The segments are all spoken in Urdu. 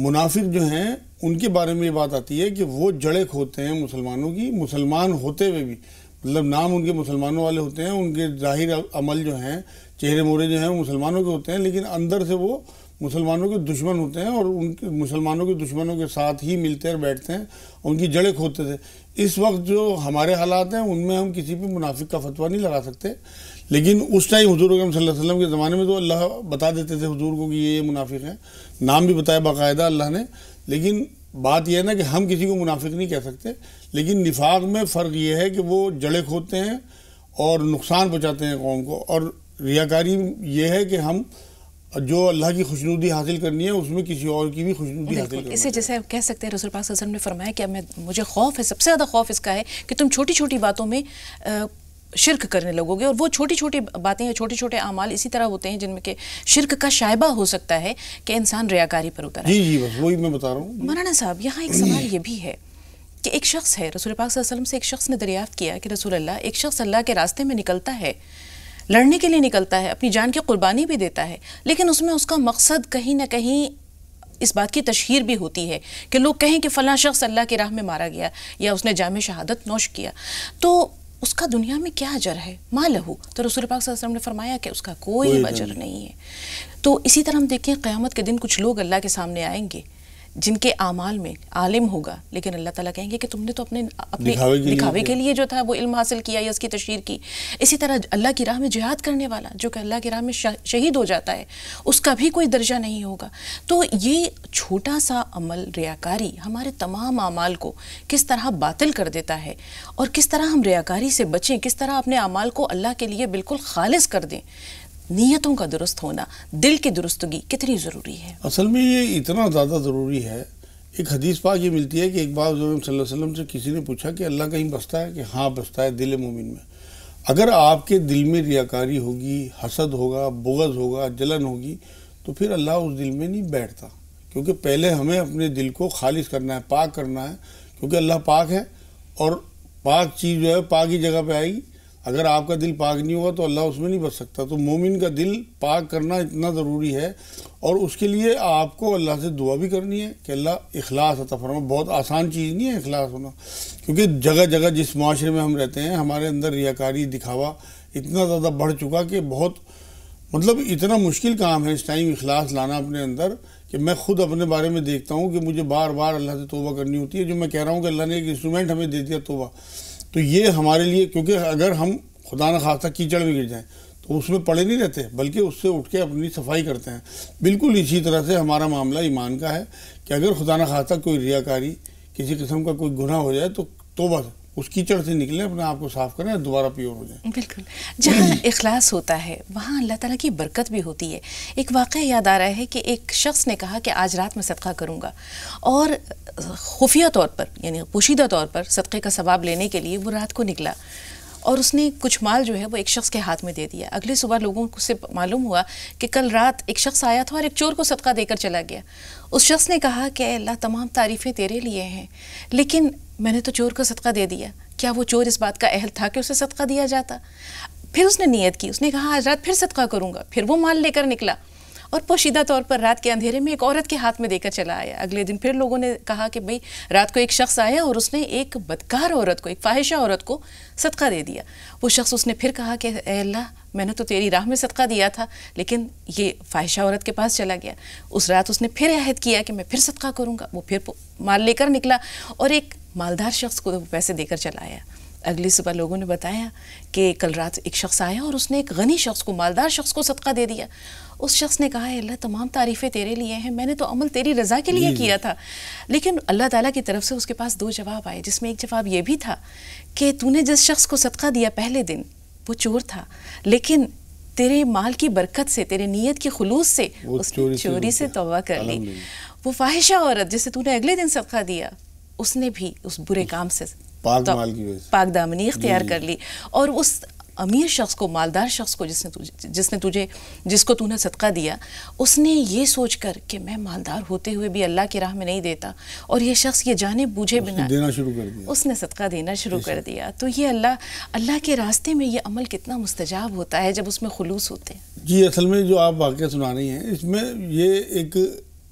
منافق جو ہیں ان کے بارے میں یہ بات آتی ہے کہ وہ جڑیں کھودتے ہیں مسلمانوں کی، مسلمان ہوتے ہوئے بھی، مطلب نام ان کے مسلمانوں والے ہوتے ہیں، ان کے ظاہر عمل جو ہیں، چہرے مورے جو ہیں وہ مسلمانوں کے ہوتے ہیں، لیکن اندر سے وہ مسلمانوں کے دشمن ہوتے ہیں اور ان کے مسلمانوں کے دشمنوں کے ساتھ ہی ملتے اور بیٹھتے ہیں، ان کی جڑیں کھودتے تھے۔ اس وقت جو ہمارے حالات ہیں ان میں ہم کسی بھی منافق کا فتویٰ نہیں لگا سکتے، لیکن اس ٹائم حضور اکرم صلی اللہ علیہ وسلم کے زمانے میں تو اللہ بتا دیتے تھے حضور کو کہ یہ منافق ہیں، نام بھی بتایا باقاعدہ اللہ نے، لیکن بات یہ ہے نا کہ ہم کسی کو منافق نہیں کہہ سکتے، لیکن نفاق میں فرق یہ ہے کہ وہ جڑیں کھودتے ہیں اور نقصان پہنچاتے ہیں قوم کو، اور ریاکاری یہ ہے کہ ہم جو اللہ کی خوشنودی حاصل کرنی ہے اس میں کسی اور کی بھی خوشنودی حاصل کرنی ہے۔ اسے جیسے کہہ سکتے ہیں رسول پاک صلی اللہ علیہ وسلم نے فرمایا کہ مجھے خوف ہے، سب سے زیادہ خوف اس کا ہے کہ تم چھوٹی چھوٹی باتوں میں شرک کرنے لگو گے، اور وہ چھوٹی چھوٹی باتیں یا چھوٹے چھوٹے اعمال اسی طرح ہوتے ہیں جن میں کہ شرک کا شائبہ ہو سکتا ہے کہ انسان ریاکاری پر اتر ہے۔ جی بس وہی میں بتا رہا ہوں۔ مولانا صاحب یہاں ایک سوال یہ بھی ہے کہ ایک شخص ہے، رسول پاک صلی اللہ علیہ وسلم سے ایک شخص نے دریافت کیا کہ رسول اللہ، ایک شخص اللہ کے راستے میں نکلتا ہے، لڑنے کے لیے نکلتا ہے، اپنی جان کی قربانی بھی دیتا ہے، لیکن اس میں اس کا مقصد کہیں نہ کہیں اس بات کی تشہیر بھی ہوتی ہے کہ لوگ کہیں کہ فلاں شخص اللہ کی راہ میں مارا گیا یا اس نے جام شہادت نوش کیا، تو اس کا دنیا میں کیا اجر ہے؟ ما لہو، تو رسول پاک صلی اللہ علیہ وسلم نے فرمایا کہ اس کا کوئی اجر نہیں ہے۔ تو اسی طرح ہم دیکھیں قیامت کے دن کچھ لوگ اللہ کے سامنے آئیں گے جن کے اعمال میں عالم ہوگا، لیکن اللہ تعالیٰ کہیں گے کہ تم نے تو اپنے دکھاوے کے لیے جو تھا وہ علم حاصل کیا یا اس کی تشہیر کی۔ اسی طرح اللہ کی راہ میں جہاد کرنے والا جو کہ اللہ کی راہ میں شہید ہو جاتا ہے، اس کا بھی کوئی درجہ نہیں ہوگا۔ تو یہ چھوٹا سا عمل ریاکاری ہمارے تمام اعمال کو کس طرح باطل کر دیتا ہے، اور کس طرح ہم ریاکاری سے بچیں، کس طرح اپنے اعمال کو اللہ کے لیے بالکل خالص کر دیں۔ نیتوں کا درست ہونا، دل کی درستگی کتنی ضروری ہے؟ اصل میں یہ اتنا زیادہ ضروری ہے۔ ایک حدیث پاک یہ ملتی ہے کہ ایک بار حضور صلی اللہ علیہ وسلم سے کسی نے پوچھا کہ اللہ کہیں بستا ہے؟ کہ ہاں بستا ہے دل مومن میں۔ اگر آپ کے دل میں ریاکاری ہوگی، حسد ہوگا، بغض ہوگا، جلن ہوگی، تو پھر اللہ اس دل میں نہیں بیٹھتا، کیونکہ پہلے ہمیں اپنے دل کو خالص کرنا ہے، پاک کرنا ہے، کیونکہ اللہ پاک ہے، اور پاک چیز جو ہے پاک ہی جگہ پہ آئے گی۔ اگر آپ کا دل پاک نہیں ہوگا تو اللہ اس میں نہیں بس سکتا۔ تو مومن کا دل پاک کرنا اتنا ضروری ہے، اور اس کے لیے آپ کو اللہ سے دعا بھی کرنی ہے کہ اللہ اخلاص عطا فرما۔ بہت آسان چیز نہیں ہے اخلاص ہونا، کیونکہ جگہ جگہ جس معاشرے میں ہم رہتے ہیں ہمارے اندر ریاکاری، دکھاوا اتنا زیادہ بڑھ چکا کہ بہت اتنا مشکل کام ہے اس ٹائم اخلاص لانا اپنے اندر، کہ میں خود اپنے بارے میں دیکھتا ہوں کہ مجھے بار بار اللہ سے توبہ کرنی ہوتی ہے۔ جو میں کہہ رہا ہوں کہ اللہ نے ایک انسٹرومنٹ ہمیں دے دیا توبہ، تو یہ ہمارے لیے، کیونکہ اگر ہم خدا نخواستہ کیچڑ میں گر جائیں تو اس میں پڑے نہیں رہتے، بلکہ اس سے اٹھ کے اپنی صفائی کرتے ہیں۔ بالکل اسی طرح سے ہمارا معاملہ ایمان کا ہے کہ اگر خدا نخواستہ کوئی ریاکاری، کسی قسم کا کوئی گناہ ہو جائے تو توبہ اس کیچڑ سے نکلیں، اپنے آپ کو صاف کریں اور دوبارہ پیور ہو جائیں۔ بالکل، جہاں اخلاص ہوتا ہے وہاں اللہ تعالیٰ کی برکت بھی ہوتی ہے۔ ایک واقعہ یاد آ رہا ہے کہ ایک شخص نے کہا کہ آج رات میں صدقہ کروں گا، اور خفیہ طور پر یعنی پوشیدہ طور پر صدقے کا ثواب لینے کے لیے وہ رات کو نکلا، اور اس نے کچھ مال جو ہے وہ ایک شخص کے ہاتھ میں دے دیا۔ اگلی صبح لوگوں سے معلوم ہوا کہ کل رات ایک شخص آیا تھا اور ایک چور کو صدقہ دے کر چلا گیا۔ اس شخص نے کہا کہ اے اللہ، تمام تعریفیں تیرے لیے ہیں، لیکن میں نے تو چور کو صدقہ دے دیا، کیا وہ چور اس بات کا اہل تھا کہ اسے صدقہ دیا جاتا؟ پھر اس نے نیت کی، اس نے کہا آج رات پھر صدقہ کروں گا، پھر وہ مال لے کر نکلا اور پوشیدہ طور پر رات کے اندھیرے میں ایک عورت کے ہاتھ میں دے کر چلا آیا۔ اگلے دن پھر لوگوں نے کہا کہ بھئی رات کو ایک شخص آیا اور اس نے ایک بدکار عورت کو، ایک فاحشہ عورت کو صدقہ دے دیا۔ وہ شخص اس نے پھر کہا کہ اے اللہ، میں نے تو تیری راہ میں صدقہ دیا تھا، لیکن یہ فاحشہ عورت کے پاس چلا گیا۔ اس رات اس نے پھر عہد کیا کہ میں پھر صدقہ کروں گا، وہ پھر مال لے کر نکلا اور ایک مالدار شخص کو پیسے دے کر چلا آیا۔ اگلی صبح لوگوں نے بتایا کہ کل رات ایک شخص آیا اور اس نے ایک غنی شخص کو، مالدار شخص کو صدقہ دے دیا۔ اس شخص نے کہا ہے اللہ، تمام تعریفیں تیرے لیے ہیں، میں نے تو عمل تیری رضا کے لیے کیا تھا۔ لیکن اللہ تعالیٰ کی طرف سے اس کے پاس دو جواب آئے، جس میں ایک جواب یہ بھی تھا کہ تو نے جس شخص کو صدقہ دیا پہلے دن وہ چور تھا، لیکن تیرے مال کی برکت سے، تیرے نیت کی خلوص سے اس نے چوری سے توبہ کر لی۔ وہ فاحشہ عورت جسے تو نے اگلے دن صدقہ دیا، اس نے بھی اس برے کام سے پاک دامنی اختیار کر لی، اور اس امیر شخص کو، مالدار شخص کو جس کو تو نے صدقہ دیا، اس نے یہ سوچ کر کہ میں مالدار ہوتے ہوئے بھی اللہ کی راہ میں نہیں دیتا، اور یہ شخص یہ جانے بوجھے بنا دینا شروع کر دیا، اس نے صدقہ دینا شروع کر دیا۔ تو یہ اللہ کے راستے میں یہ عمل کتنا مستجاب ہوتا ہے جب اس میں خلوص ہوتے ہیں۔ جی، اصل میں جو آپ واقعہ سنا رہی ہیں، اس میں یہ ایک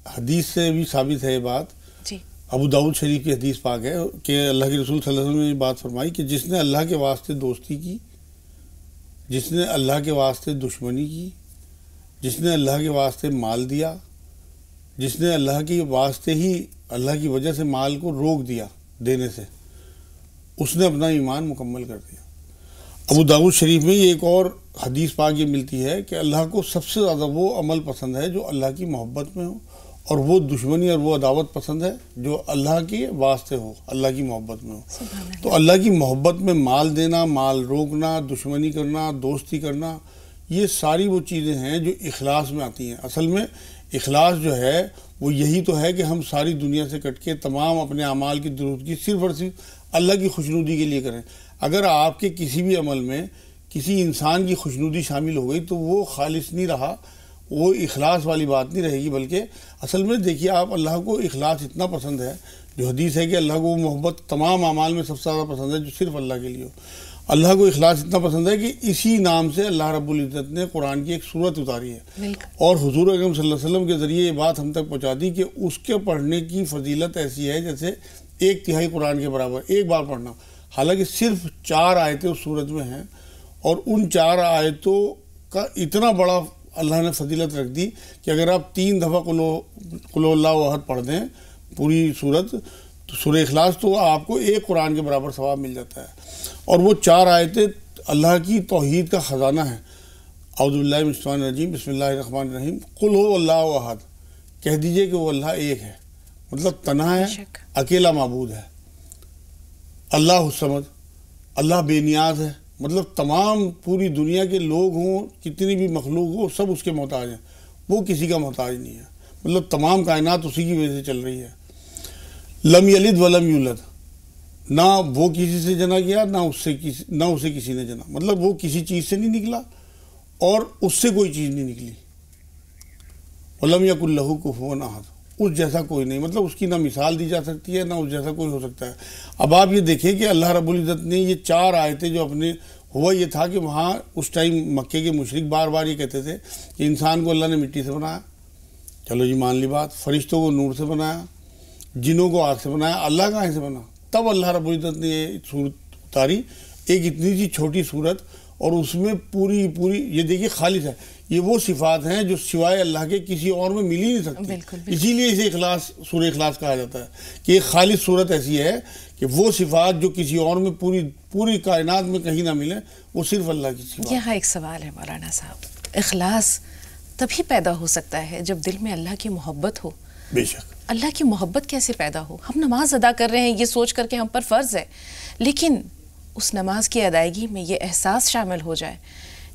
حدیث سے بھی ثابت ہے یہ بات، جی ابو داؤد شریف کی حدیث پاک ہے کہ اللہ کے رسول صلی اللہ علیہ وسلم نے یہ بات فرمائی کہ جس نے اللہ کے واسطے دوستی کی، جس نے اللہ کے واسطے دشمنی کی، جس نے اللہ کے واسطے مال دیا، جس نے اللہ کے واسطے ہی اللہ کی وجہ سے مال کو روک دیا دینے سے، اس نے اپنا ایمان مکمل کر دیا۔ ابو داؤد شریف میں ایک اور حدیث پاک یہ ملتی ہے کہ اللہ کو سب سے زیادہ وہ عمل پسند ہے جو اللہ کی محبت میں ہو، اور وہ دشمنی اور وہ عداوت پسند ہے جو اللہ کے واسطے ہو، اللہ کی محبت میں ہو۔ تو اللہ کی محبت میں مال دینا، مال روکنا، دشمنی کرنا، دوستی کرنا، یہ ساری وہ چیزیں ہیں جو اخلاص میں آتی ہیں۔ اصل میں اخلاص جو ہے وہ یہی تو ہے کہ ہم ساری دنیا سے کٹ کے تمام اپنے اعمال کی درستگی صرف اور صرف اللہ کی خوشنودی کے لیے کریں۔ اگر آپ کے کسی بھی عمل میں کسی انسان کی خوشنودی شامل ہو گئی تو وہ خالص نہیں رہا، وہ اخلاص والی بات نہیں رہے گی، بلکہ اصل میں دیکھیے آپ، اللہ کو اخلاص اتنا پسند ہے، جو حدیث ہے کہ اللہ کو وہ محبت تمام اعمال میں سب سے زیادہ پسند ہے جو صرف اللہ کے لیے ہو۔ اللہ کو اخلاص اتنا پسند ہے کہ اسی نام سے اللہ رب العزت نے قرآن کی ایک سورت اتاری ہے، اور حضور اکرم صلی اللہ علیہ وسلم کے ذریعے یہ بات ہم تک پہنچا دی کہ اس کے پڑھنے کی فضیلت ایسی ہے جیسے 1/3 قرآن کے برابر ایک بار پڑھنا، حالانکہ صرف 4 آیتیں اس سورت میں ہیں، اور ان 4 آیتوں کا اتنا بڑا اللہ نے فضیلت رکھ دی کہ اگر آپ 3 دفعہ قل اللہ احد پڑھ دیں پوری سورت، تو سورہ اخلاص، تو آپ کو ایک قرآن کے برابر ثواب مل جاتا ہے۔ اور وہ 4 آیتیں اللہ کی توحید کا خزانہ ہیں۔ اعوذ باللہ من الشیطان الرجیم، بسم اللہ الرحمن الرحیم، قل هو اللہ احد، کہہ دیجئے کہ وہ اللہ ایک ہے، مطلب تنہا ہے، اکیلا معبود ہے۔ اللہ الصمد، اللہ بے نیاز ہے، مطلب تمام پوری دنیا کے لوگ ہوں، کتنی بھی مخلوق ہو، سب اس کے محتاج ہیں، وہ کسی کا محتاج نہیں ہے، مطلب تمام کائنات اسی کی وجہ سے چل رہی ہے۔ لم یلد ولم یولد، نہ وہ کسی سے جنا گیا، نہ اسے کسی نے جنا، مطلب وہ کسی چیز سے نہیں نکلا اور اس سے کوئی چیز نہیں نکلی۔ ولم یکن لہ کفوا احد، اس جیسا کوئی نہیں، مطلب اس کی نہ مثال دی جا سکتی ہے، نہ اس جیسا کوئی ہو سکتا ہے۔ اب آپ یہ دیکھیں کہ اللہ رب العزت نے یہ 4 آیتیں جو اپنے، ہوا یہ تھا کہ وہاں اس ٹائم مکے کے مشرک بار بار یہ کہتے تھے کہ انسان کو اللہ نے مٹی سے بنایا، چلو جی مان لی بات، فرشتوں کو نور سے بنایا، جنوں کو آگ سے بنایا، اللہ کہاں سے بنا؟ تب اللہ رب العزت نے یہ صورت اتاری، ایک اتنی سی چھوٹی صورت، اور اس میں پوری یہ دیکھیے خالص ہے، یہ وہ صفات ہیں جو سوائے اللہ کے کسی اور میں مل ہی نہیں سکتی، اسی لیے اسے اخلاص، سورہ اخلاص کہا جاتا ہے کہ ایک خالص صورت ایسی ہے کہ وہ صفات جو کسی اور میں پوری کائنات میں کہیں نہ ملے، وہ صرف اللہ کی صفات۔ یہاں ایک سوال ہے مولانا صاحب، اخلاص تبھی پیدا ہو سکتا ہے جب دل میں اللہ کی محبت ہو۔ بے شک۔ اللہ کی محبت کیسے پیدا ہو؟ ہم نماز ادا کر رہے ہیں یہ سوچ کر کے ہم پر فرض ہے، لیکن اس نماز کی ادائیگی میں یہ احساس شامل ہو جائے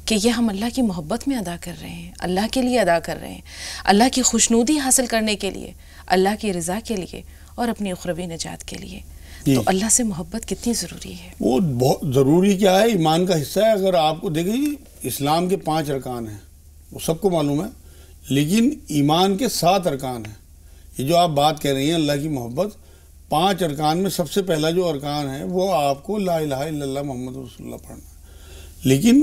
کہ یہ ہم اللہ کی محبت میں ادا کر رہے ہیں، اللہ کے لیے ادا کر رہے ہیں، اللہ کی خوشنودی حاصل کرنے کے لیے، اللہ کی رضا کے لیے اور اپنی اخروی نجات کے لیے۔ تو اللہ سے محبت کتنی ضروری ہے؟ وہ بہت ضروری کیا ہے، ایمان کا حصہ ہے۔ اگر آپ کو دیکھیں اسلام کے 5 ارکان ہیں، وہ سب کو معلوم ہے، لیکن ایمان کے 7 ارکان ہیں۔ یہ جو آپ بات کہہ رہی ہیں اللہ کی محبت، 5 ارکان میں سب سے پہلا جو ارکان ہے وہ آپ کو لا الہ الا اللہ محمد رسول اللہ پڑھنا ہے۔ لیکن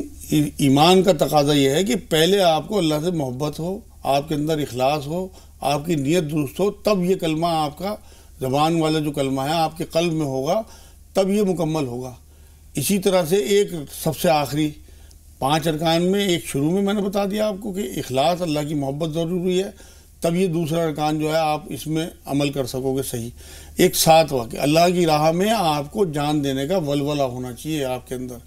ایمان کا تقاضا یہ ہے کہ پہلے آپ کو اللہ سے محبت ہو، آپ کے اندر اخلاص ہو، آپ کی نیت درست ہو، تب یہ کلمہ آپ کا، زبان والا جو کلمہ ہے آپ کے قلب میں ہوگا، تب یہ مکمل ہوگا۔ اسی طرح سے ایک سب سے آخری 5 ارکان میں ایک شروع میں نے بتا دیا آپ کو کہ اخلاص، اللہ کی محبت ضروری ہے، تب یہ دوسرا ارکان جو ہے آپ اس میں عمل کر سکو گے صحیح۔ ایک 7 واقع اللہ کی راہ میں آپ کو جان دینے کا ولولہ ہونا چاہیے آپ کے اندر،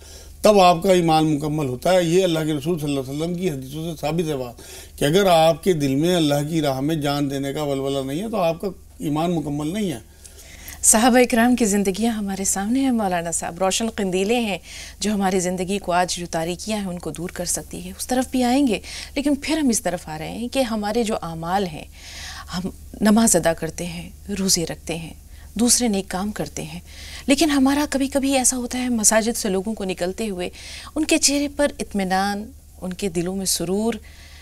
تب آپ کا ایمان مکمل ہوتا ہے۔ یہ اللہ کے رسول صلی اللہ علیہ وسلم کی حدیثوں سے ثابت ہے بات کہ اگر آپ کے دل میں اللہ کی راہ میں جان دینے کا ولولہ نہیں ہے تو آپ کا ایمان مکمل نہیں ہے۔ صحابہ اکرام کی زندگیاں ہمارے سامنے ہیں مولانا صاحب، روشن قندیلیں ہیں جو ہماری زندگی کو آج جو تاریکیاں ہیں ان کو دور کر سکتی ہے۔ اس طرف بھی آئیں گے، لیکن پھر ہم اس طرف آ رہے ہیں کہ ہمارے جو اعمال ہیں، ہم نماز ادا کرتے ہیں، روزے رکھتے ہیں، دوسرے نیک کام کرتے ہیں، لیکن ہمارا کبھی کبھی ایسا ہوتا ہے مساجد سے لوگوں کو نکلتے ہوئے ان کے چہرے پر اطمینان، ان کے دلوں میں سرور،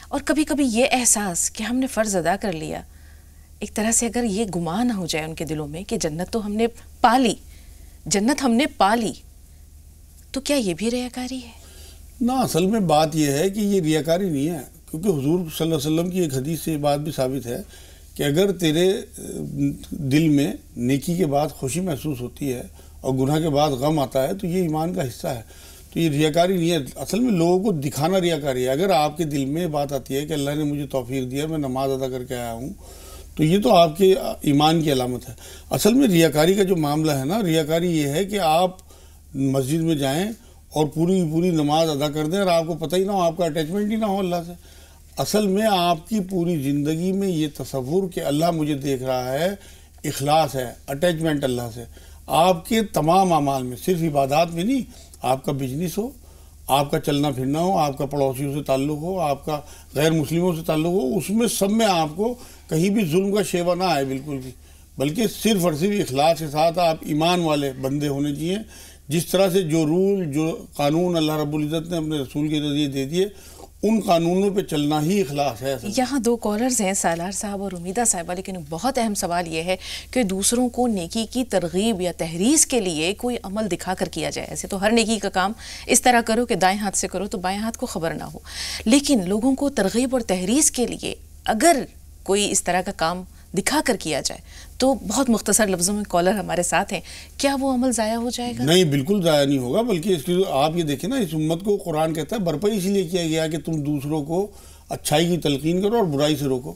اور کبھی کبھی یہ احساس کہ ہم نے فرض ادا کر لیا، ایک طرح سے اگر یہ گمان نہ ہو جائے ان کے دلوں میں کہ جنت تو ہم نے پا لی، جنت ہم نے پا لی، تو کیا یہ بھی ریاکاری ہے؟ نہ، اصل میں بات یہ ہے کہ یہ ریاکاری نہیں ہے، کیونکہ حضور صلی اللہ علیہ وسلم کی ایک حدیث سے یہ بات بھی ثابت ہے کہ اگر تیرے دل میں نیکی کے بعد خوشی محسوس ہوتی ہے اور گناہ کے بعد غم آتا ہے تو یہ ایمان کا حصہ ہے. تو یہ ریاکاری نہیں ہے. اصل میں لوگوں کو دکھانا ریاکاری ہے. اگر آپ کے دل میں بات آتی ہے کہ اللہ نے مجھے توفیق دیا، میں نماز ادا کر کے آیا ہوں، تو یہ تو آپ کے ایمان کی علامت ہے. اصل میں ریاکاری کا جو معاملہ ہے نا، ریاکاری یہ ہے کہ آپ مسجد میں جائیں اور پوری نماز ادا کر دیں اور آپ کو پتہ ہی نہ ہو، آپ کا اٹیچمنٹ ہی نہ ہو اللہ سے. اصل میں آپ کی پوری زندگی میں یہ تصور کہ اللہ مجھے دیکھ رہا ہے، اخلاص ہے، اٹیچمنٹ اللہ سے. آپ کے تمام اعمال میں، صرف عبادات میں نہیں، آپ کا بزنس ہو، آپ کا چلنا پھرنا ہو، آپ کا پڑوسیوں سے تعلق ہو، آپ کا غیر مسلموں سے تعلق ہو، اس میں سب میں آپ کو کہیں بھی ظلم کا شیوا نہ آئے بالکل بھی، بلکہ صرف اور صرف اخلاص کے ساتھ آپ ایمان والے بندے ہونے چاہیے. جس طرح سے جو رول، جو قانون اللہ رب العزت نے اپنے رسول کے ذریعے دے دیے، ان قانونوں پہ چلنا ہی اخلاص ہے. یہاں دو کالرز ہیں، سالار صاحب اور امیدہ صاحبہ، لیکن بہت اہم سوال یہ ہے کہ دوسروں کو نیکی کی ترغیب یا تحریض کے لیے کوئی عمل دکھا کر کیا جائے. ایسے تو ہر نیکی کا کام اس طرح کرو کہ دائیں ہاتھ سے کرو تو بائیں ہاتھ کو خبر نہ ہو، لیکن لوگوں کو ترغیب اور تحریض کے لیے اگر کوئی اس طرح کا کام دکھا کر کیا جائے تو بہت مختصر لفظوں میں کالر ہمارے ساتھ ہیں، کیا وہ عمل ضائع ہو جائے گا؟ نہیں، بالکل ضائع نہیں ہوگا، بلکہ اس کی آپ یہ دیکھیں نا، اس امت کو قرآن کہتا ہے برپا اس لیے کیا گیا کہ تم دوسروں کو اچھائی کی تلقین کرو اور برائی سے روکو.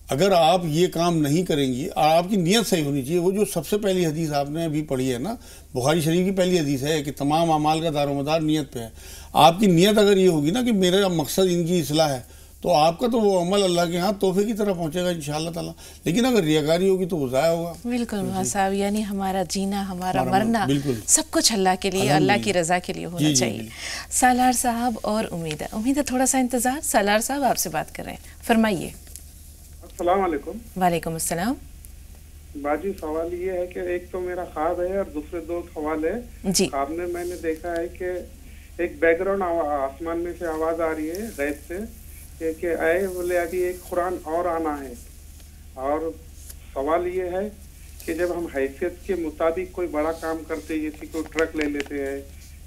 اگر آپ یہ کام نہیں کریں گی اور آپ کی نیت صحیح ہونی چاہیے، وہ جو سب سے پہلی حدیث آپ نے ابھی پڑھی ہے نا، بخاری شریف کی پہلی حدیث ہے کہ تمام اعمال کا دار و مدار نیت پہ ہے. آپ کی نیت اگر یہ ہوگی نا کہ میرا مقصد ان کی اصلاح ہے، تو آپ کا تو وہ عمل اللہ کے ہاں تحفے کی طرح پہنچے گا انشاءاللہ تعالیٰ. لیکن اگر ریاکاری ہوگی تو وہ ضائع ہوگا. بالکل صاحب، یعنی ہمارا جینا، ہمارا مرنا، سب کچھ اللہ کے لیے، اللہ کی رضا کے لیے ہونا چاہیے. سالار صاحب اور امیدہ تھوڑا سا انتظار. سالار صاحب آپ سے بات کر رہے ہیں، فرمائیے. السلام علیکم. وعلیکم السلام. باجی سوال یہ ہے کہ ایک تو میرا خواب ہے اور دوسرے دو سوال ہے. جی. خواب میں نے دیکھا ہے کہ ایک بیک گراؤنڈ آسمان میں سے آواز آ رہی ہے غیب سے کہ اے بولے ابھی ایک قرآن اور آنا ہے. اور سوال یہ ہے کہ جب ہم حیثیت کے مطابق کوئی بڑا کام کرتے ہیں، جیسے کوئی ٹرک لے لیتے ہیں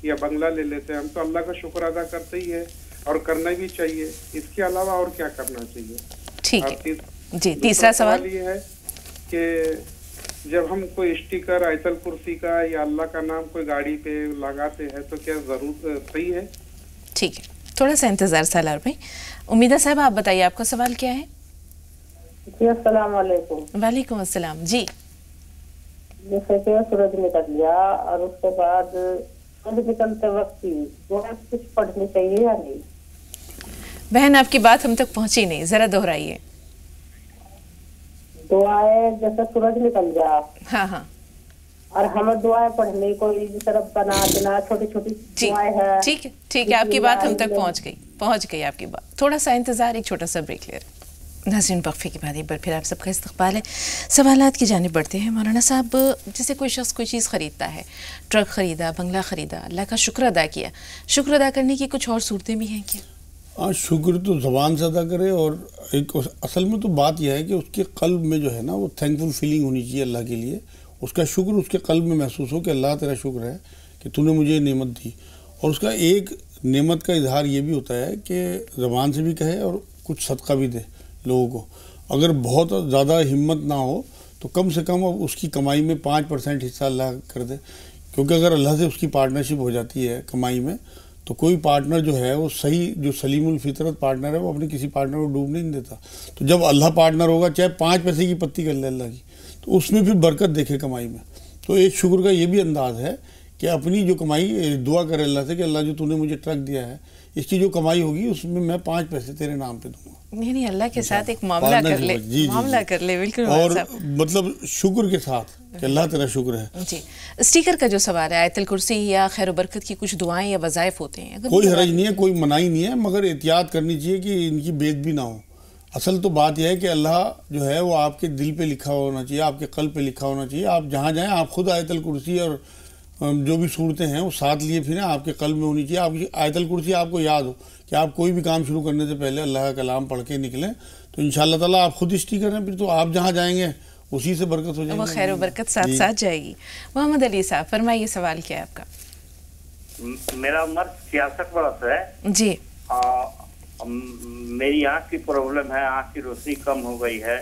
یا بنگلہ لے لیتے ہیں، ہم تو اللہ کا شکر ادا کرتے ہی ہے اور کرنا بھی چاہیے. اس کے علاوہ اور کیا کرنا چاہیے؟ ٹھیک ہے جی. تیسرا سوال یہ ہے کہ جب ہم کوئی اسٹیکر آیت الکرسی کا یا اللہ کا نام کوئی گاڑی پہ لگاتے ہیں تو کیا ضرور صحیح ہے؟ ٹھیک ہے، تھوڑا سا انتظار سالار بھائی. امیدہ صاحب آپ بتائیے، آپ کا سوال کیا ہے؟ جی السلام علیکم. وعلیکم السلام. جی. جیسے کہ سورج نکل گیا اور اس کے بعد سورج نکلتے وقت ہی کچھ پڑھنی چاہیے یا نہیں؟ بہن آپ کی بات ہم تک پہنچی نہیں، ذرا دہرائیے. دعائیں جیسے سورج نکل گیا، ہاں اور ہمیں دعائیں پڑھنے کو طرف بنا دینا، چھوٹی چھوٹی دعائیں ہیں. ٹھیک ہے، آپ کی بات ہم تک پہنچ گئی آپ کی بات. تھوڑا سا انتظار، ایک چھوٹا سا بریک لے رہے. ناظرین وقفے کے بعد ایک بار پھر آپ سب کا استقبال ہے. سوالات کی جانب بڑھتے ہیں. مولانا صاحب، جیسے کوئی شخص کوئی چیز خریدتا ہے، ٹرک خریدا، بنگلہ خریدا، اللہ کا شکر ادا کیا، شکر ادا کرنے کی کچھ اور صورتیں بھی ہیں کیا؟ ہاں، شکر تو زبان سے ادا کرے، اور ایک اصل میں تو بات یہ ہے کہ اس کے قلب میں جو ہے نا وہ تھینکفل فیلنگ ہونی چاہیے اللہ کے لیے. اس کا شکر اس کے قلب میں محسوس ہو کہ اللہ تیرا شکر ہے کہ تو نے مجھے نعمت دی. اور اس کا ایک نعمت کا اظہار یہ بھی ہوتا ہے کہ زبان سے بھی کہے اور کچھ صدقہ بھی دے لوگوں کو. اگر بہت زیادہ ہمت نہ ہو تو کم سے کم اس کی کمائی میں 5% حصہ اللہ کر دے. کیونکہ اگر اللہ سے اس کی پارٹنرشپ ہو جاتی ہے کمائی میں تو کوئی پارٹنر جو ہے وہ صحیح، جو سلیم الفطرت پارٹنر ہے، وہ اپنے کسی پارٹنر کو ڈوبنے نہیں دیتا. تو جب اللہ پارٹنر ہوگا، چاہے 5 پیسے کی پتی کر لے اللہ کی، تو اس میں پھر برکت دیکھے کمائی میں. تو ایک شکر کا یہ بھی انداز ہے کہ اپنی جو کمائی دعا کرے اللہ سے کہ اللہ جو تو نے مجھے ٹرک دیا ہے، اس کی جو کمائی ہوگی اس میں 5 پیسے تیرے نام پہ دوں گا. نہیں، اللہ کے ساتھ ایک معاملہ کر لے. معاملہ کر لے، بالکل. اور مطلب شکر کے ساتھ کہ اللہ تیرا شکر ہے. جی. اسٹیکر کا جو سوال ہے، آیت الکرسی یا خیر و برکت کی کچھ دعائیں یا وظائف ہوتے ہیں، کوئی حرج نہیں ہے، کوئی منائی نہیں ہے، مگر احتیاط کرنی چاہیے کہ ان کی بیت بھی نہ ہو. اصل تو بات یہ ہے کہ اللہ جو ہے وہ آپ کے دل پہ لکھا ہونا چاہیے، آپ کے قلب پہ لکھا ہونا چاہیے. آپ جہاں جائیں آپ خود آیت الکرسی اور جو بھی صورتیں ہیں وہ ساتھ لیے پھر آپ کے قلب میں ہونی چاہیے. آپ کی آیت الکرسی آپ کو یاد ہو کہ آپ کوئی بھی کام شروع کرنے سے پہلے اللہ کا کلام پڑھ کے نکلیں تو انشاءاللہ تعالیٰ آپ خود اسٹیکر ہیں، پھر تو آپ جہاں جائیں گے اسی سے برکت ہو جائے گی، وہ خیر و برکت ساتھ جائے گی. محمد علی صاحب فرمائیے، سوال کیا ہے آپ کا؟ میرا عمر 66 برس ہے جی. میری آنکھ کی پرابلم ہے، آنکھ کی روشنی کم ہو گئی ہے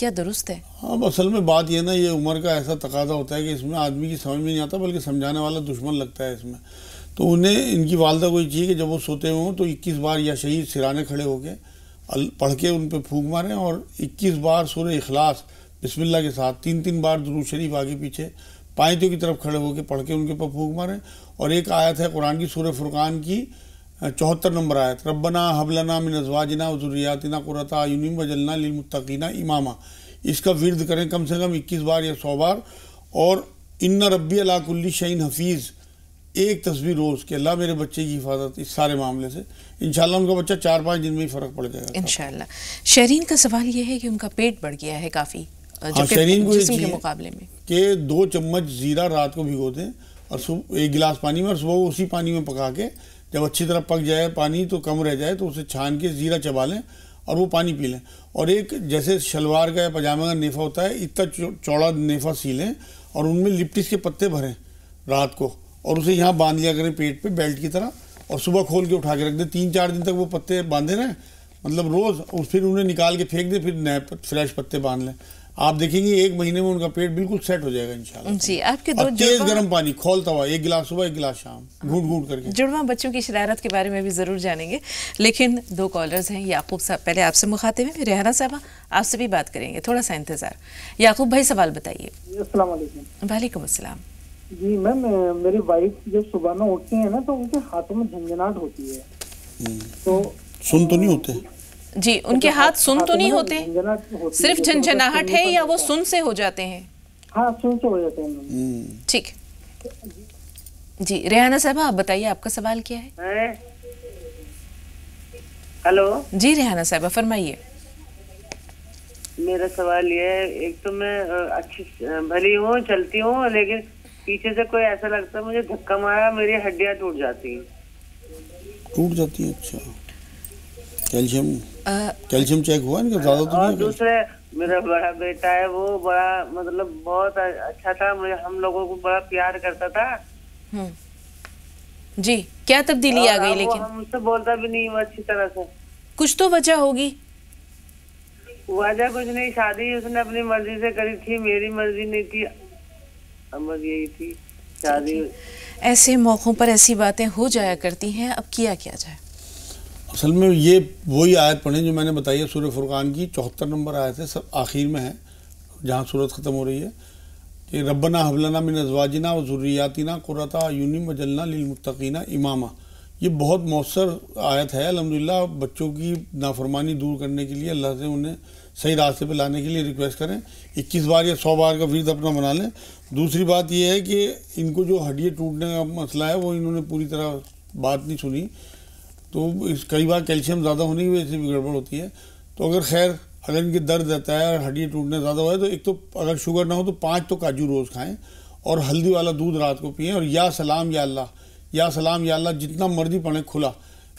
کیا درست ہے؟ ہاں اصل میں بات یہ نا، یہ عمر کا ایسا تقاضا ہوتا ہے کہ اس میں آدمی کی سمجھ میں نہیں آتا، بلکہ سمجھانے والا دشمن لگتا ہے اس میں. تو انہیں ان کی والدہ کو یہ چاہیے کہ جب وہ سوتے ہوں تو 21 بار یا شہید سرانے کھڑے ہو کے پڑھ کے ان پہ پھونک ماریں، اور 21 بار سورہ اخلاص بسم اللہ کے ساتھ 3 بار درود شریف آگے پیچھے پائنتوں کی طرف کھڑے ہو کے پڑھ کے ان کے اوپر پھونک ماریں. اور ایک آیت ہے قرآن کی سورہ فرقان کی 74 نمبر آیت، ربنا حب لنا من ازواجنا وذریاتنا قرۃ اعین وجعلنا للمتقین اماما. اس کا ورد کریں کم سے کم 21 بار یا 100 بار. اور ان ربی علی کل شیء حفیظ، ایک تسبیح روز کہ اللہ میرے بچے کی حفاظت اس سارے معاملے سے. انشاءاللہ ان کا بچہ 4-5 دن میں ہی فرق پڑ جائے گا انشاءاللہ. شہرین کا سوال یہ ہے کہ ان کا پیٹ بڑھ گیا ہے کافی شہرین کو جسم کے مقابلے میں، کہ 2 چمچ زیرہ رات کو بھگو دیں اور صبح 1 گلاس پانی میں، اور صبح اسی پانی میں پکا کے جب اچھی طرح پک جائے پانی تو کم رہ جائے تو اسے چھان کے زیرہ چبا لیں اور وہ پانی پی لیں. اور ایک جیسے شلوار کا یا پاجامہ کا نیفہ ہوتا ہے اتنا چوڑا نیفہ سی لیں اور ان میں لپٹس کے پتے بھریں رات کو، اور اسے یہاں باندھ لیا کریں پیٹ پہ بیلٹ کی طرح، اور صبح کھول کے اٹھا کے رکھ دیں. 3-4 دن تک وہ پتے باندھے رہیں، مطلب روز، اور پھر انہیں نکال کے پھینک دیں، پھر نئے فریش پتے باندھ لیں. آپ دیکھیں گے 1 مہینے میں ان کا پیٹ بالکل سیٹ ہو جائے گا انشاءاللہ. جی آپ کے اور تیز گرم پانی کھولتا ہوا 1 گلاس صبح 1 گلاس شام گھونٹ گھونٹ کر کے. جڑواں بچوں کی شرارت کے بارے میں بھی ضرور جانیں گے، لیکن 2 کالرز ہیں. یعقوب صاحب پہلے آپ سے مخاطب ہیں، پھر ریحانہ صاحبہ آپ سے بھی بات کریں گے، تھوڑا سا انتظار. یعقوب بھائی سوال بتائیے. السلام علیکم. وعلیکم السلام. جی میم، میری وائف جب صبح میں اٹھتی ہیں نا تو ان کے ہاتھوں میں جھنجھناٹ ہوتی ہے. تو سن تو نہیں ہوتے؟ جی ان کے ہاتھ سن تو نہیں ہوتے، صرف جھنجھناہٹ ہے یا وہ سن سے ہو جاتے ہیں؟ ہاں سن سے ہو جاتے ہیں. ٹھیک. جی ریحانہ صاحبہ آپ بتائیے آپ کا سوال کیا ہے؟ ہلو جی ریحانہ صاحبہ فرمائیے. میرا سوال یہ ہے، ایک تو میں اچھی بھلی ہوں، چلتی ہوں، لیکن پیچھے سے کوئی ایسا لگتا ہے مجھے دھکا مارا میری ہڈیاں ٹوٹ جاتی ہیں. اچھا کیلشیم چیک ہوا ان کا زیادہ تو اور دوسرے میرا بڑا بیٹا ہے، وہ بڑا مطلب بہت اچھا تھا، مجھے ہم لوگوں کو بڑا پیار کرتا تھا. جی کیا تبدیلی آ گئی؟ لیکن ہم سے بولتا بھی نہیں وہ اچھی طرح سے. کچھ تو وجہ ہوگی. وجہ کچھ نہیں، شادی اس نے اپنی مرضی سے کری تھی، میری مرضی نہیں تھی، بس یہی تھی شادی. ایسے موقعوں پر ایسی باتیں ہو جایا کرتی ہیں، اب کیا جائے؟ اصل میں یہ وہی آیت پڑھیں جو میں نے بتائی ہے سورہ فرقان کی 74 نمبر آیت ہے، سب آخر میں ہے جہاں سورت ختم ہو رہی ہے کہ ربنا حب لنا من ازواجنا وذریاتنا قرۃ اعین وجعلنا للمتقین اماما. یہ بہت مؤثر آیت ہے. الحمدللہ بچوں کی نافرمانی دور کرنے کے لیے اللہ سے انہیں صحیح راستے پہ لانے کے لیے ریکویسٹ کریں. 21 بار یا 100 بار کا ورد اپنا بنا لیں. دوسری بات یہ ہے کہ ان کو جو ہڈیاں ٹوٹنے کا مسئلہ ہے وہ انہوں نے پوری طرح بات نہیں سنی، تو کئی بار کیلشیم زیادہ ہونے کی وجہ سے بھی گڑبڑ ہوتی ہے. تو اگر خیر اگر ان کے درد رہتا ہے اور ہڈیاں ٹوٹنے زیادہ ہوا ہے تو ایک تو اگر شوگر نہ ہو تو 5 تو کاجو روز کھائیں اور ہلدی والا دودھ رات کو پئیں، اور یا سلام یا اللہ، یا سلام یا اللہ جتنا مرضی پڑھیں کھلا،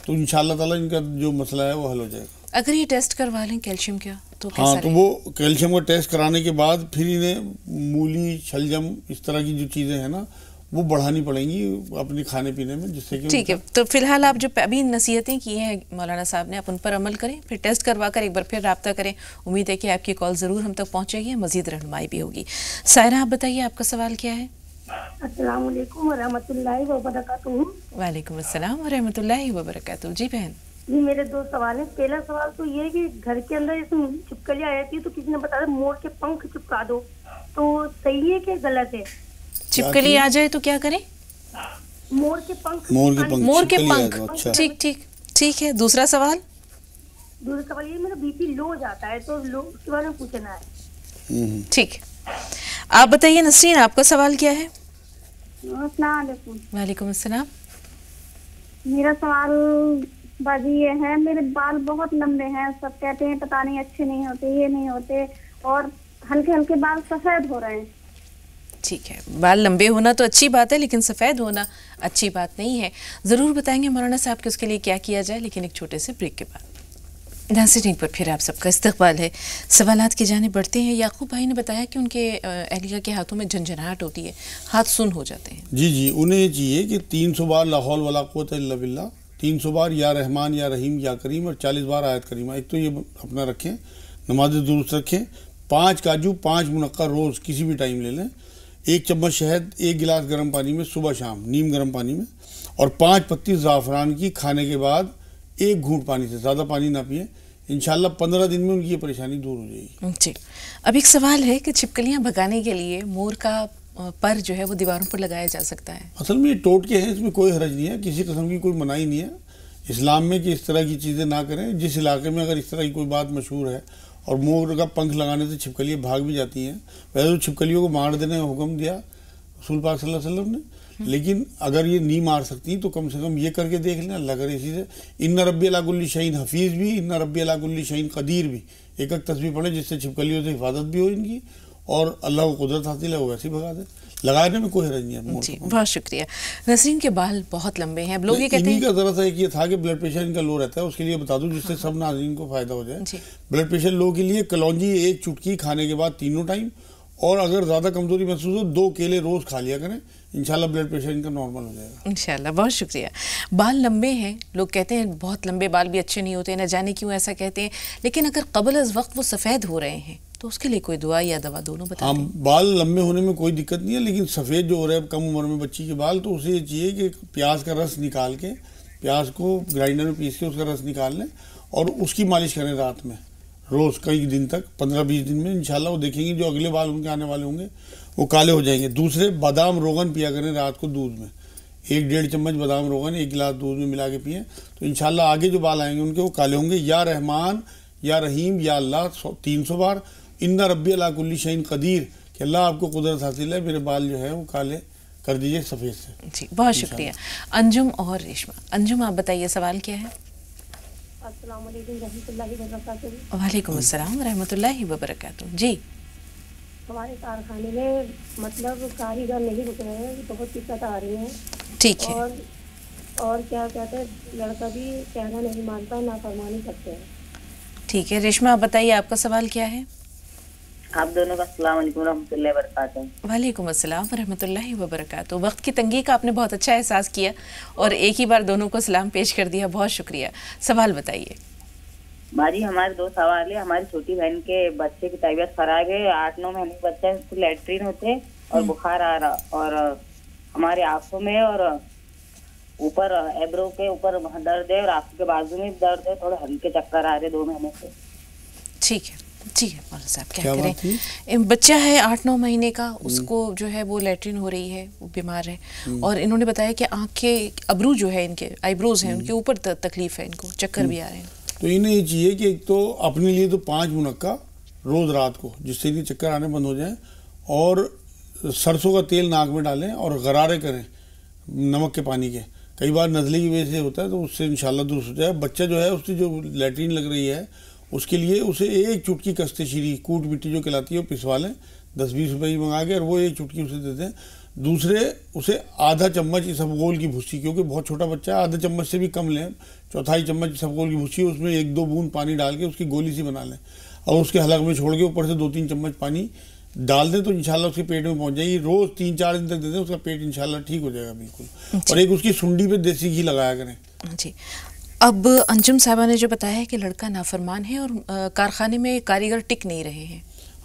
تو انشاءاللہ تعالیٰ ان کا جو مسئلہ ہے وہ حل ہو جائے گا. اگر یہ ٹیسٹ کروا لیں کیلشیم کا تو ہاں، تو وہ کیلشیم کا ٹیسٹ کرانے کے بعد پھر انہیں مولی، شلجم اس طرح کی جو چیزیں ہیں نا وہ بڑھانی پڑیں گی اپنے کھانے پینے میں، جس سے کہ ٹھیک ہے. تو فی الحال آپ جو ابھی نصیحتیں کی ہیں مولانا صاحب نے، آپ ان پر عمل کریں، پھر ٹیسٹ کروا کر ایک بار پھر رابطہ کریں. امید ہے کہ آپ کی کال ضرور ہم تک پہنچے گی، مزید رہنمائی بھی ہوگی. سائرہ آپ بتائیے آپ کا سوال کیا ہے؟ السلام علیکم ورحمۃ اللہ وبرکاتہ. وعلیکم السلام ورحمۃ اللہ وبرکاتہ. جی بہن. جی میرے 2 سوال ہیں. پہلا سوال تو یہ ہے کہ گھر کے اندر اس میں چھپکلی آ جاتی ہے تو کسی نے بتایا مور کے پنکھ چپکا دو، تو صحیح ہے کہ غلط ہے؟ چھپکلی آ جائے تو کیا کریں؟ مور کے پنکھ. مور کے پنکھ. ٹھیک ہے. دوسرا سوال یہ میرا بی پی لو ہو جاتا ہے تو لو اس کے بارے میں پوچھنا ہے. ٹھیک. آپ بتائیے نسرین آپ کا سوال کیا ہے؟ السلام علیکم. وعلیکم السلام. میرا سوال باجی یہ ہے، میرے بال بہت لمبے ہیں، سب کہتے ہیں پتہ نہیں اچھے نہیں ہوتے، یہ نہیں ہوتے، اور ہلکے ہلکے بال سفید ہو رہے ہیں. ٹھیک ہے. بال لمبے ہونا تو اچھی بات ہے، لیکن سفید ہونا اچھی بات نہیں ہے. ضرور بتائیں گے مولانا صاحب کہ اس کے لیے کیا کیا جائے، لیکن ایک چھوٹے سے بریک کے بعد. ناظرین پر پھر آپ سب کا استقبال ہے. سوالات کی جانب بڑھتے ہیں. یعقوب بھائی نے بتایا کہ ان کے اہلیہ کے ہاتھوں میں جھنجھناہٹ ہوتی ہے، ہاتھ سن ہو جاتے ہیں. جی انہیں یہ چاہیے کہ 300 بار لا حول ولا قوت الا باللہ، 300 بار یا رحمان یا رحیم یا کریم، اور 40 بار آیت کریمہ. ایک تو یہ اپنا رکھیں، نماز درست رکھیں، 5 کاجو 5 منقع روز کسی بھی ٹائم لے لیں، 1 چمچ شہد 1 گلاس گرم پانی میں صبح شام نیم گرم پانی میں، اور 5 پتی زعفران کی کھانے کے بعد 1 گھونٹ پانی سے، زیادہ پانی نہ پئیں، انشاءاللہ 15 دن میں ان کی یہ پریشانی دور ہو جائے گی۔ جی، اب ایک سوال ہے کہ چھپکلیاں بھگانے کے لیے مور کا پر جو ہے وہ دیواروں پر لگایا جا سکتا ہے؟ اصل میں یہ ٹوٹکے ہیں، اس میں کوئی حرج نہیں ہے، کسی قسم کی کوئی منائی نہیں ہے اسلام میں کہ اس طرح کی چیزیں نہ کریں۔ جس علاقے میں اگر اس طرح کی کوئی بات مشہور ہے اور مور کا پنکھ لگانے سے چھپکلیاں بھاگ بھی جاتی ہیں، ویسے تو چھپکلیوں کو مار دینے کا حکم دیا رسول پاک صلی اللہ علیہ وسلم نے، لیکن اگر یہ نہیں مار سکتی تو کم سے کم یہ کر کے دیکھ لیں، اللہ کرے اسی سے ان ربی علی کل شیء حفیظ بھی، ان ربی علی کل شیء قدیر بھی ایک تسبیح پڑھیں جس سے چھپکلیوں سے حفاظت بھی ہو ان کی، اور اللہ کو قدرت حاصل ہے وہ ویسے ہی بھگا دے، لگانے میں کوئی حرج نہیں ہے۔ جی بہت شکریہ۔ نسرین کے بال بہت لمبے ہیں، اب لوگ یہ کہتے ہیں، انہی کا ذرا سا ایک یہ تھا کہ بلڈ پریشر ان کا لو رہتا ہے، اس کے لیے بتا دوں جس سے سب ناظرین کو فائدہ ہو جائے۔ بلڈ پریشر لو کے لیے کلونجی 1 چٹکی کھانے کے بعد تینوں ٹائم، اور اگر زیادہ کمزوری محسوس ہو 2 کیلے روز کھا لیا کریں، انشاءاللہ بلڈ پریشر ان کا نارمل ہو جائے گا انشاءاللہ۔ بہت شکریہ۔ بال لمبے ہیں، لوگ کہتے ہیں بہت لمبے بال بھی اچھے نہیں ہوتے، نہ جانے کیوں ایسا کہتے ہیں، لیکن اگر قبل از وقت وہ سفید ہو رہے ہیں تو اس کے لیے کوئی دعا یا دوا دونوں بتا دیں۔ بال لمبے ہونے میں کوئی دقت نہیں ہے، لیکن سفید جو ہو رہا ہے کم عمر میں بچی کے بال، تو اسے یہ چاہیے کہ پیاز کا رس نکال کے، پیاز کو گرائنڈر میں پیس کے اس کا رس نکال لیں اور اس کی مالش کریں رات میں روز کئی دن تک، 15-20 دن میں، انشاءاللہ وہ دیکھیں گے جو اگلے بال ان کے آنے والے ہوں گے وہ کالے ہو جائیں گے۔ دوسرے، بادام روغن پیا کریں رات کو دودھ میں، 1-1.5 چمچ بادام روغن 1 گلاس دودھ میں ملا کے پئیں، تو انشاءاللہ آگے جو بال آئیں گے ان کے وہ کالے ہوں گے۔ یا رحمان یا رحیم یا اللہ 300 بار، ان ربی علی کل شیء قدیر، کہ اللہ آپ کو قدرت حاصل ہے، میرے بال جو ہے وہ کالے کر دیجئے سفید سے۔ جی بہت شکریہ۔ انجم اور ریشما، انجم آپ بتائیے سوال کیا ہے؟ السلام علیکم رحمۃ اللہ وبرکاتہ۔ وعلیکم السلام ورحمۃ اللہ وبرکاتہ۔ جی، ہمارے کارخانے میں مطلب کاریگر نہیں رک رہے ہیں، بہت دقت آ رہی ہے۔ ٹھیک ہے۔ اور کیا کہتے ہیں، لڑکا بھی کہنا نہیں مانتا، نافرمانی کرتے ہیں۔ ٹھیک ہے، ریشما آپ بتائیے آپ کا سوال کیا ہے؟ آپ دونوں کا السلام علیکم ورحمۃ اللہ وبرکاتہ۔ وعلیکم السلام ورحمۃ اللہ وبرکاتہ۔ وقت کی تنگی کا آپ نے بہت اچھا احساس کیا اور ایک ہی بار دونوں کو سلام پیش کر دیا، بہت شکریہ۔ سوال بتائیے۔ باجی ہمارے 2 سوال ہے۔ ہماری چھوٹی بہن کے بچے کی طبیعت خراب ہے، 8-9 مہینے کا بچہ ہے، اس کو لیٹرین ہوتے اور بخار آ رہا، اور ہمارے آنکھوں میں اور اوپر ایبرو کے اوپر درد ہے، اور آنکھوں کے بازو میں درد ہے، تھوڑے ہلکے چکر آ رہے 2 مہینے سے۔ ٹھیک ہے، جی مولانا صاحب کیا کریں، بچہ ہے 8-9 مہینے کا، اس کو جو ہے وہ لیٹرین ہو رہی ہے، وہ بیمار ہے، اور انہوں نے بتایا کہ آنکھ کے ابرو جو ہے، ان کے آئی بروز ہیں، ان کے اوپر تکلیف ہے، ان کو چکر بھی آ رہے ہیں۔ تو انہیں یہ چاہیے کہ ایک تو اپنے لیے تو 5 منقع روز رات کو، جس سے انہیں چکر آنے بند ہو جائیں، اور سرسوں کا تیل ناک میں ڈالیں اور غرارے کریں نمک کے پانی کے، کئی بار نزلے کی وجہ سے ہوتا ہے تو اس سے انشاءاللہ درست ہو جائے۔ بچہ جو ہے اس کی جو لیٹرین لگ رہی ہے اس کے لیے اسے 1 چٹکی کستے شیری کوٹ مٹی جو کہلاتی ہے وہ پسوا لیں 10-20 روپے کی منگا کے، اور وہ 1 چٹکی اسے دے دیں۔ دوسرے، اسے آدھا چمچ اسبغول کی بھوسی، کیونکہ بہت چھوٹا بچہ ہے، آدھا چمچ سے بھی کم لیں، 1/4 چمچ اسبغول کی بھوسی، اس میں 1-2 بوند پانی ڈال کے اس کی گولی سی بنا لیں، اور اس کے حلق میں چھوڑ کے اوپر سے 2-3 چمچ پانی ڈال دیں، تو انشاءاللہ اس کے پیٹ میں پہنچ جائے گی۔ روز 3-4 دن تک دے دیں، اس کا پیٹ انشاءاللہ ٹھیک ہو جائے گا بالکل۔ اور ایک اس کی سنڈی پہ دیسی گھی لگایا کریں۔ جی، اب انجم صاحبہ نے جو بتایا ہے کہ لڑکا نافرمان ہے اور کارخانے میں کاریگر ٹک نہیں رہے ہیں۔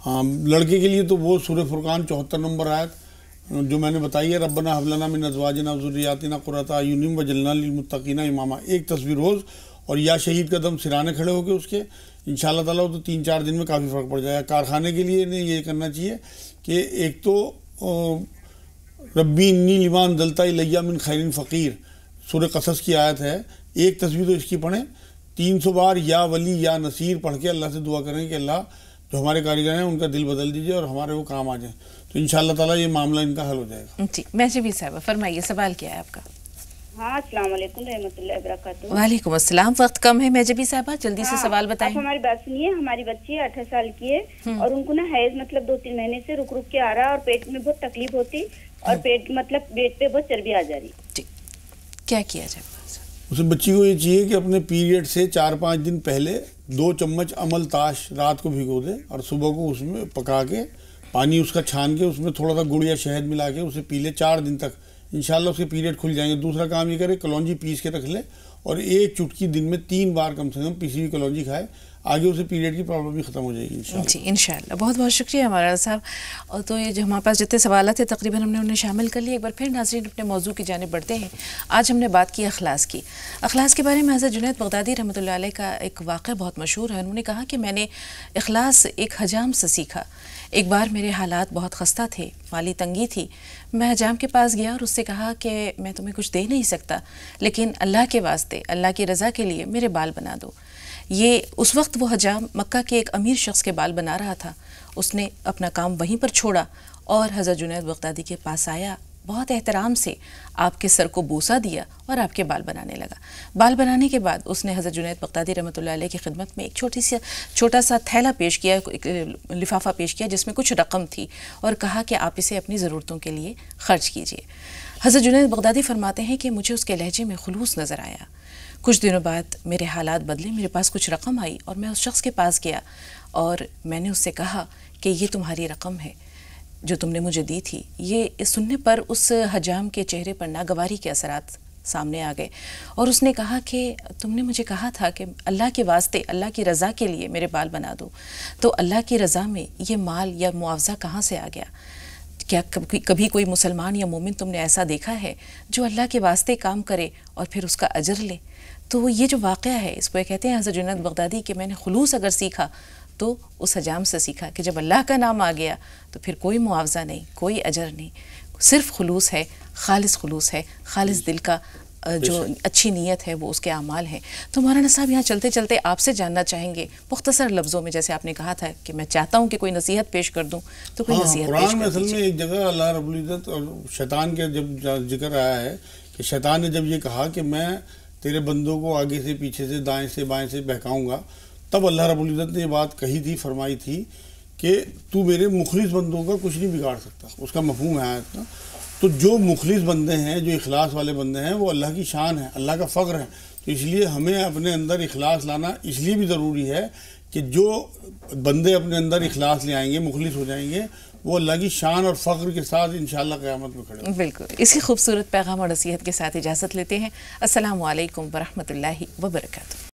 ہاں، لڑکے کے لیے تو وہ سورہ فرقان 74 نمبر آیت جو میں نے بتائی ہے، ربنا هب لنا من ازواجنا وذریاتنا قرۃ اعین واجعلنا للمتقین اماما، ایک تصویر روز، اور یا شہید کا دم سرانے کھڑے ہو کے اس کے، انشاءاللہ تعالیٰ تو 3-4 دن میں کافی فرق پڑ جائے گا۔ کارخانے کے لیے انہیں یہ کرنا چاہیے کہ ایک تو ربی انی لما انزلت الی من خیر فقیر، سورہ قصص کی آیت ہے، ایک تصویر تو اس کی پڑھیں، 300 بار یا ولی یا نصیر پڑھ کے اللہ سے دعا کریں کہ اللہ جو ہمارے کاریگر ہیں ان کا دل بدل دیجئے اور ہمارے وہ کام آ جائیں، تو انشاءاللہ تعالیٰ یہ معاملہ ان کا حل ہو جائے گا۔ جی، محجبی صاحبہ فرمائیے سوال کیا ہے آپ کا؟ ہاں، السلام علیکم رحمۃ اللہ وبرکاتہ۔ وعلیکم السلام، وقت کم ہے محجبی صاحبہ، جلدی سے سوال بتائیں۔ آپ ہماری بات سنیے، ہماری بچی 18 سال کی ہے اور ان کو نا حیض مطلب 2-3 مہینے سے رک کے آ رہا ہے، اور پیٹ میں بہت تکلیف ہوتی، اور پیٹ مطلب پیٹ پہ بہت چربی آ جا رہی۔ جی، کیا کیا جائے؟ اسے بچی کو یہ چاہیے کہ اپنے پیریڈ سے 4-5 دن پہلے 2 چمچ عمل تاش رات کو بھگو دے، اور صبح کو اس میں پکا کے پانی اس کا چھان کے اس میں تھوڑا سا گڑ یا شہد ملا کے اسے پی لے 4 دن تک، انشاءاللہ اس کے پیریڈ کھل جائیں گے۔ دوسرا کام یہ کرے، کلونجی پیس کے رکھ لے، اور 1 چٹکی دن میں 3 بار کم سے کم پیسی ہوئی کلونجی کھائے۔ آگے اسے پیریڈ کی پرابلم بھی ختم ہو جائے گی انشاءاللہ. جی انشاءاللہ. بہت بہت شکریہ ہمارا صاحب. اور تو یہ جو ہمارے پاس جتنے سوالات تھے تقریباً ہم نے انہیں شامل کر لیے. ایک بار پھر ناظرین اپنے موضوع کی جانب بڑھتے ہیں. آج ہم نے بات کی اخلاص کی. اخلاص کے بارے میں حضرت جنید بغدادی رحمۃ اللہ علیہ کا ایک واقعہ بہت مشہور ہے. انہوں نے کہا کہ میں نے اخلاص ایک حجام سے سیکھا. ایک بار میرے حالات بہت خستہ تھے، مالی تنگی تھی. میں حجام کے پاس گیا اور اس سے کہا کہ میں تمہیں کچھ دے نہیں سکتا، لیکن اللہ کے واسطے، اللہ کی رضا کے لیے میرے بال بنا دو. یہ اس وقت وہ حجام مکہ کے ایک امیر شخص کے بال بنا رہا تھا. اس نے اپنا کام وہیں پر چھوڑا اور حضرت جنید بغدادی کے پاس آیا، بہت احترام سے آپ کے سر کو بوسہ دیا اور آپ کے بال بنانے لگا. بال بنانے کے بعد اس نے حضرت جنید بغدادی رحمۃ اللہ علیہ کی خدمت میں ایک چھوٹا سا تھیلا پیش کیا، ایک لفافہ پیش کیا جس میں کچھ رقم تھی، اور کہا کہ آپ اسے اپنی ضرورتوں کے لیے خرچ کیجیے. حضرت جنید بغدادی فرماتے ہیں کہ مجھے اس کے لہجے میں خلوص نظر آیا. کچھ دنوں بعد میرے حالات بدلے، میرے پاس کچھ رقم آئی اور میں اس شخص کے پاس گیا اور میں نے اس سے کہا کہ یہ تمہاری رقم ہے جو تم نے مجھے دی تھی. یہ سننے پر اس حجام کے چہرے پر ناگواری کے اثرات سامنے آ گئے اور اس نے کہا کہ تم نے مجھے کہا تھا کہ اللہ کے واسطے، اللہ کی رضا کے لیے میرے بال بنا دو، تو اللہ کی رضا میں یہ مال یا معاوضہ کہاں سے آ گیا؟ کیا کبھی کوئی مسلمان یا مومن تم نے ایسا دیکھا ہے جو اللہ کے واسطے کام کرے اور پھر اس کا اجر لے؟ تو یہ جو واقعہ ہے اس کو کہتے ہیں حضرت جنید بغدادی کہ میں نے خلوص اگر سیکھا تو اس حجام سے سیکھا کہ جب اللہ کا نام آ گیا تو پھر کوئی معاوضہ نہیں، کوئی اجر نہیں، صرف خلوص ہے، خالص خلوص ہے، خالص دل کا جو اچھی نیت ہے وہ اس کے اعمال ہیں. تو مولانا صاحب یہاں چلتے چلتے آپ سے جاننا چاہیں گے مختصر لفظوں میں، جیسے آپ نے کہا تھا کہ میں چاہتا ہوں کہ کوئی نصیحت پیش کر دوں، تو کوئی نصیحت پیش قرآن میں اصل میں ایک جگہ اللہ رب العزت اور شیطان کے جب ذکر آیا ہے کہ شیطان نے جب یہ کہا کہ میں تیرے بندوں کو آگے سے پیچھے سے دائیں سے بائیں سے بہکاؤں گا، تب اللہ رب العزت نے یہ بات کہی تھی، فرمائی تھی کہ تو میرے مخلص بندوں کا کچھ نہیں بگاڑ سکتا. اس کا مفہوم ہے آیت کا. تو جو مخلص بندے ہیں، جو اخلاص والے بندے ہیں، وہ اللہ کی شان ہے، اللہ کا فخر ہے. تو اس لیے ہمیں اپنے اندر اخلاص لانا اس لیے بھی ضروری ہے کہ جو بندے اپنے اندر اخلاص لے آئیں گے، مخلص ہو جائیں گے، وہ اللہ کی شان اور فخر کے ساتھ انشاءاللہ قیامت میں کھڑے ہوں. بالکل. اسی خوبصورت پیغام اور نصیحت کے ساتھ اجازت لیتے ہیں. السلام علیکم ورحمۃ اللہ وبرکاتہ.